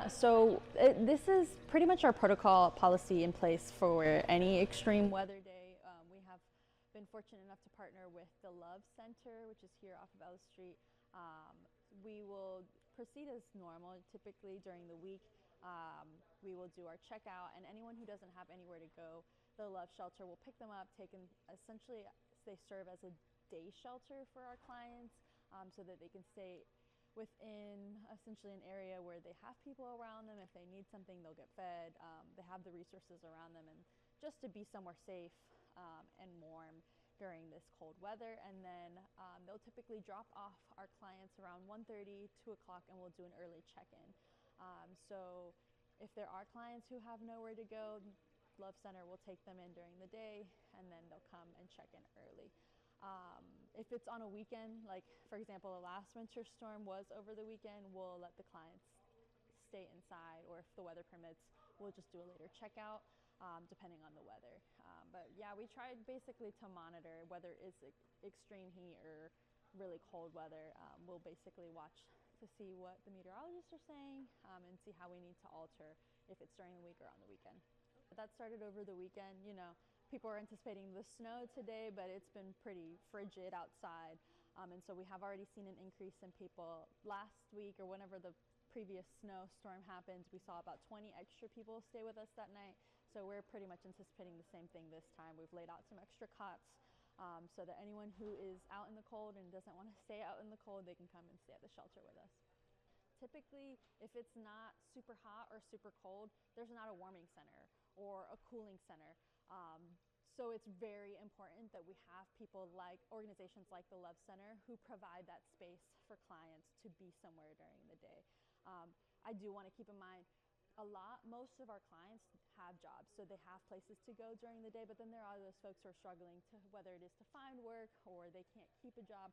This is pretty much our protocol policy in place for any extreme weather day. We have been fortunate enough to partner with the Love Center, which is here off of Ellis Street. We will proceed as normal. Typically during the week, we will do our checkout, and anyone who doesn't have anywhere to go, the Love Shelter will pick them up, essentially they serve as a day shelter for our clients, so that they can stay within essentially an area where they have people around them. If they need something, they'll get fed. They have the resources around them, and just to be somewhere safe and warm during this cold weather. And then they'll typically drop off our clients around 1:30, 2 o'clock, and we'll do an early check-in. So if there are clients who have nowhere to go, Love Center will take them in during the day, and then they'll come and check in early. If it's on a weekend, like for example, the last winter storm was over the weekend, we'll let the clients stay inside, or if the weather permits, we'll just do a later checkout, depending on the weather. But yeah, we tried basically to monitor whether it's extreme heat or really cold weather. We'll basically watch to see what the meteorologists are saying, and see how we need to alter if it's during the week or on the weekend. That started over the weekend. You know, people are anticipating the snow today, but it's been pretty frigid outside. And so we have already seen an increase in people. Last week, or whenever the previous snowstorm happened, we saw about 20 extra people stay with us that night. So we're pretty much anticipating the same thing this time. We've laid out some extra cots, so that anyone who is out in the cold and doesn't want to stay out in the cold, they can come and stay at the shelter with us. Typically, if it's not super hot or super cold, there's not a warming center or a cooling center. So it's very important that we have people like organizations like the Love Center who provide that space for clients to be somewhere during the day. I do want to keep in mind, most of our clients have jobs, so they have places to go during the day, but then there are those folks who are struggling to, whether it is to find work or they can't keep a job,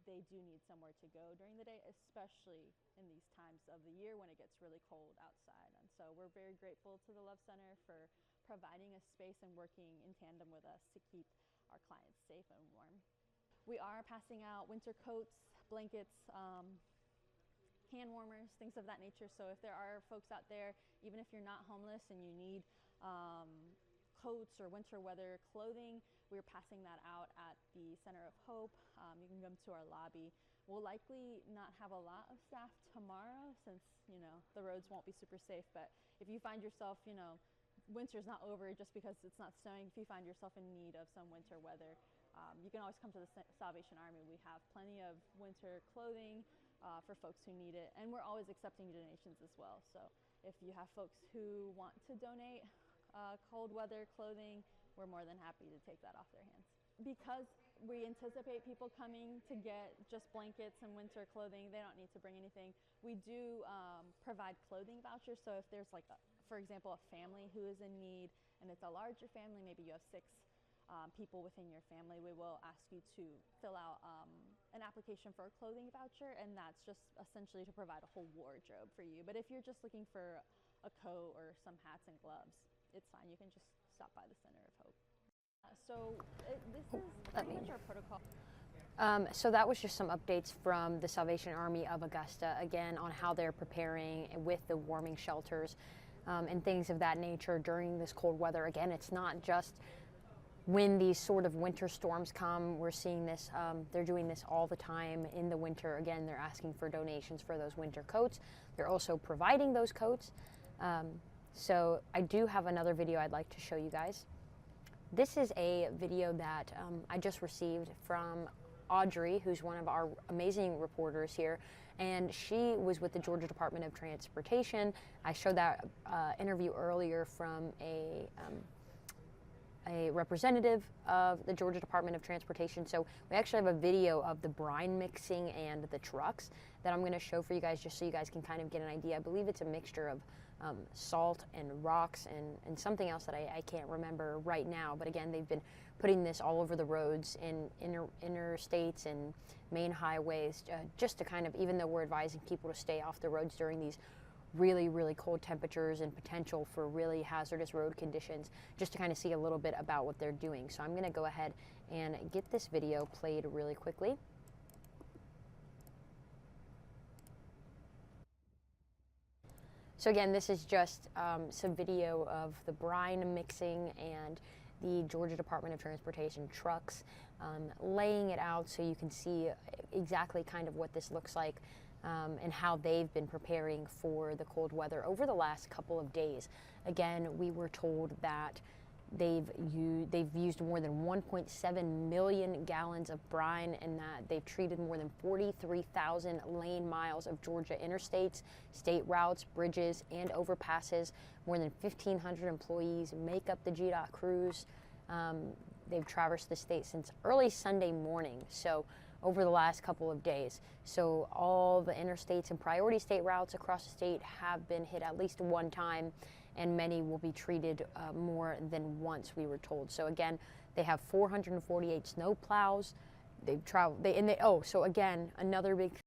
they do need somewhere to go during the day, especially in these times of the year when it gets really cold outside. And so we're very grateful to the Love Center for providing a space and working in tandem with us to keep our clients safe and warm. We are passing out winter coats, blankets, hand warmers, things of that nature. So if there are folks out there, even if you're not homeless and you need coats or winter weather clothing, we're passing that out at the Center of Hope. You can come to our lobby. We'll likely not have a lot of staff tomorrow since, you know, the roads won't be super safe. But if you find yourself, you know, winter's not over just because it's not snowing, if you find yourself in need of some winter weather, you can always come to the Salvation Army. We have plenty of winter clothing for folks who need it, and we're always accepting donations as well. So if you have folks who want to donate cold weather clothing, we're more than happy to take that off their hands. Because we anticipate people coming to get just blankets and winter clothing, they don't need to bring anything. We do provide clothing vouchers, so if there's like, for example, a family who is in need and it's a larger family, maybe you have 6 people within your family, we will ask you to fill out an application for a clothing voucher, and that's just essentially to provide a whole wardrobe for you. But if you're just looking for a coat or some hats and gloves, it's fine. You can just stop by the Center of Hope. This is pretty much our protocol. So that was just some updates from the Salvation Army of Augusta, again, on how they're preparing with the warming shelters and things of that nature during this cold weather. Again, it's not just when these sort of winter storms come. We're seeing this, they're doing this all the time in the winter. Again, they're asking for donations for those winter coats. They're also providing those coats. So I do have another video I'd like to show you guys. This is a video that I just received from Audrey, who's one of our amazing reporters here, and she was with the Georgia Department of Transportation. I showed that interview earlier from a representative of the Georgia Department of Transportation. So we actually have a video of the brine mixing and the trucks that I'm going to show for you guys, just so you guys can kind of get an idea. I believe it's a mixture of salt and rocks and something else that I can't remember right now. But again, they've been putting this all over the roads in interstates and main highways, just to kind of, even though we're advising people to stay off the roads during these really, really cold temperatures and potential for really hazardous road conditions, just to kind of see a little bit about what they're doing. So I'm going to go ahead and get this video played really quickly. So again, this is just some video of the brine mixing and the Georgia Department of Transportation trucks laying it out so you can see exactly kind of what this looks like and how they've been preparing for the cold weather over the last couple of days. Again, we were told that they've used more than 1.7 million gallons of brine, and that they've treated more than 43,000 lane miles of Georgia interstates, state routes, bridges, and overpasses. More than 1,500 employees make up the GDOT crews. They've traversed the state since early Sunday morning, so over the last couple of days. So all the interstates and priority state routes across the state have been hit at least one time, and many will be treated more than once, we were told. So again, they have 448 snow plows. They've traveled. So again, another big